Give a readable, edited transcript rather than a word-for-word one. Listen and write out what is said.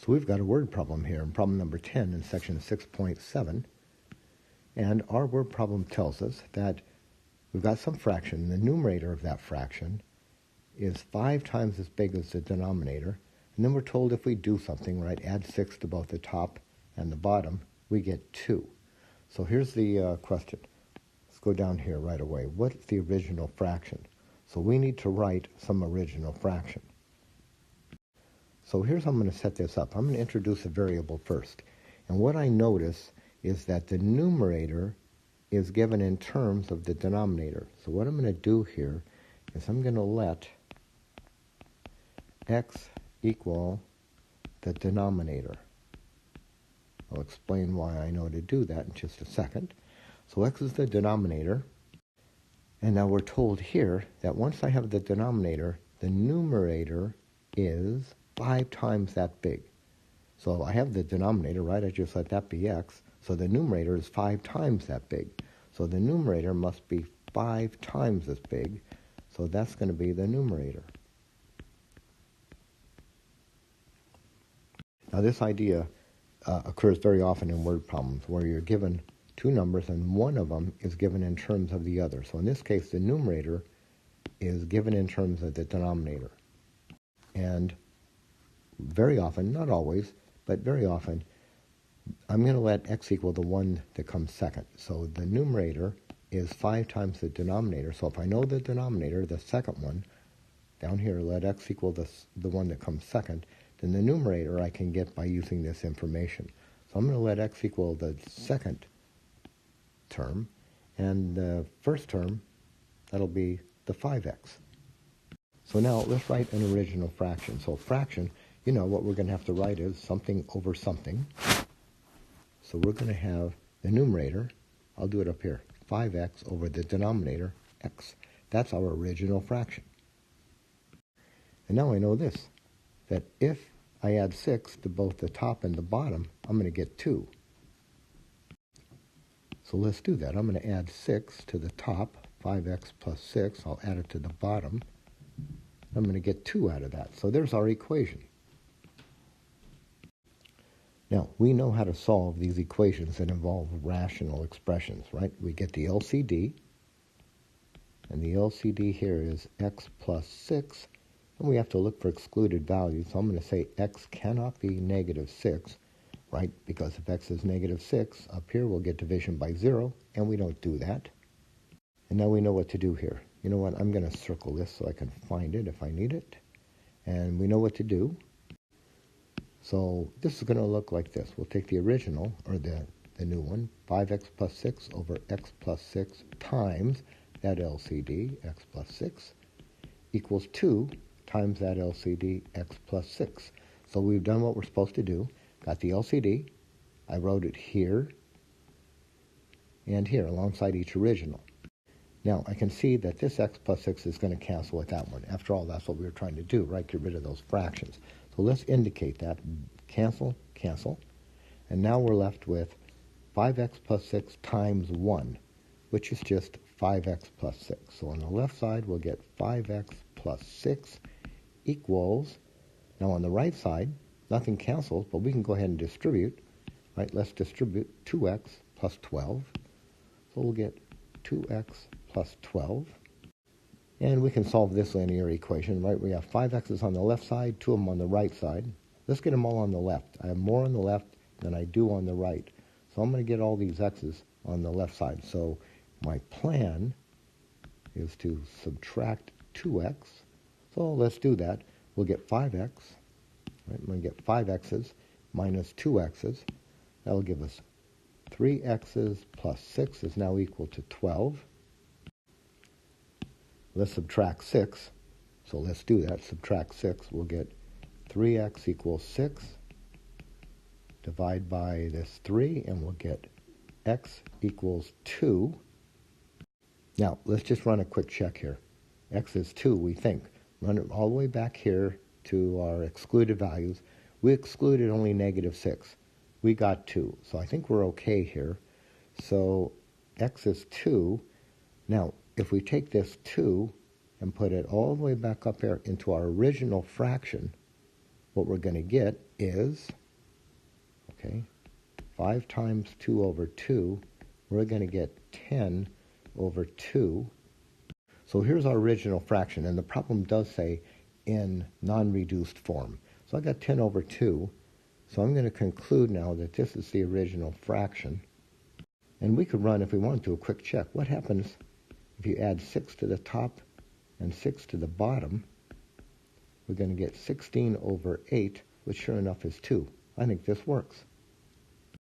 So we've got a word problem here in problem number 10 in section 6.7. And our word problem tells us that we've got some fraction. The numerator of that fraction is 5 times as big as the denominator. And then we're told if we do something, right, add 6 to both the top and the bottom, we get 2. So here's the question. Let's go down here right away. What's the original fraction? So we need to write some original fraction. So here's how I'm going to set this up. I'm going to introduce a variable first. And what I notice is that the numerator is given in terms of the denominator. So what I'm going to do here is I'm going to let x equal the denominator. I'll explain why I know to do that in just a second. So x is the denominator. And now we're told here that once I have the denominator, the numerator is 5 times that big. So I have the denominator, right? I just let that be x. So the numerator is 5 times that big. So the numerator must be 5 times as big. So that's going to be the numerator. Now this idea occurs very often in word problems where you're given two numbers and one of them is given in terms of the other. So in this case, the numerator is given in terms of the denominator. And very often, not always, but very often, I'm going to let x equal the one that comes second. So the numerator is 5 times the denominator. So if I know the denominator, the second one, down here, let x equal the one that comes second, then the numerator I can get by using this information. So I'm going to let x equal the second term, and the first term, that'll be the 5x. So now let's write an original fraction. So fraction, you know, what we're going to have to write is something over something. So we're going to have the numerator, I'll do it up here, 5x over the denominator, x. That's our original fraction. And now I know this, that if I add 6 to both the top and the bottom, I'm going to get 2. So let's do that. I'm going to add 6 to the top, 5x plus 6. I'll add it to the bottom. I'm going to get 2 out of that. So there's our equation. Now, we know how to solve these equations that involve rational expressions, right? We get the LCD, and the LCD here is x plus 6, and we have to look for excluded values. So I'm going to say x cannot be negative 6, right? Because if x is negative 6, up here we'll get division by 0, and we don't do that. And now we know what to do here. You know what? I'm going to circle this so I can find it if I need it. And we know what to do. So this is going to look like this. We'll take the original, or the new one, 5x plus 6 over x plus 6 times that LCD, x plus 6, equals 2 times that LCD, x plus 6. So we've done what we're supposed to do. Got the LCD. I wrote it here and here alongside each original. Now, I can see that this x plus 6 is going to cancel with that one. After all, that's what we were trying to do, right? Get rid of those fractions. So let's indicate that. Cancel, cancel. And now we're left with 5x plus 6 times 1, which is just 5x plus 6. So on the left side, we'll get 5x plus 6 equals, now on the right side, nothing cancels, but we can go ahead and distribute, right? Let's distribute 2x plus 12. So we'll get 2x plus 12. And we can solve this linear equation, right? We have 5x's on the left side, 2 of them on the right side. Let's get them all on the left. I have more on the left than I do on the right. So I'm going to get all these x's on the left side. So my plan is to subtract 2x. So let's do that. We'll get 5x. Right? I'm going to get 5x's minus 2x's. That'll give us 3x's plus 6 is now equal to 12. Let's subtract 6. So let's do that. Subtract 6. We'll get 3x equals 6. Divide by this 3, and we'll get x equals 2. Now, let's just run a quick check here. X is 2, we think. Run it all the way back here to our excluded values. We excluded only negative 6. We got 2. So I think we're okay here. So x is 2. Now, if we take this 2 and put it all the way back up here into our original fraction, what we're going to get is, 5 times 2 over 2, we're going to get 10 over 2. So here's our original fraction, and the problem does say in non-reduced form. So I got 10 over 2, so I'm going to conclude now that this is the original fraction. And we could run, if we wanted to, a quick check. What happens if you add 6 to the top and 6 to the bottom? We're going to get 16 over 8, which sure enough is 2. I think this works.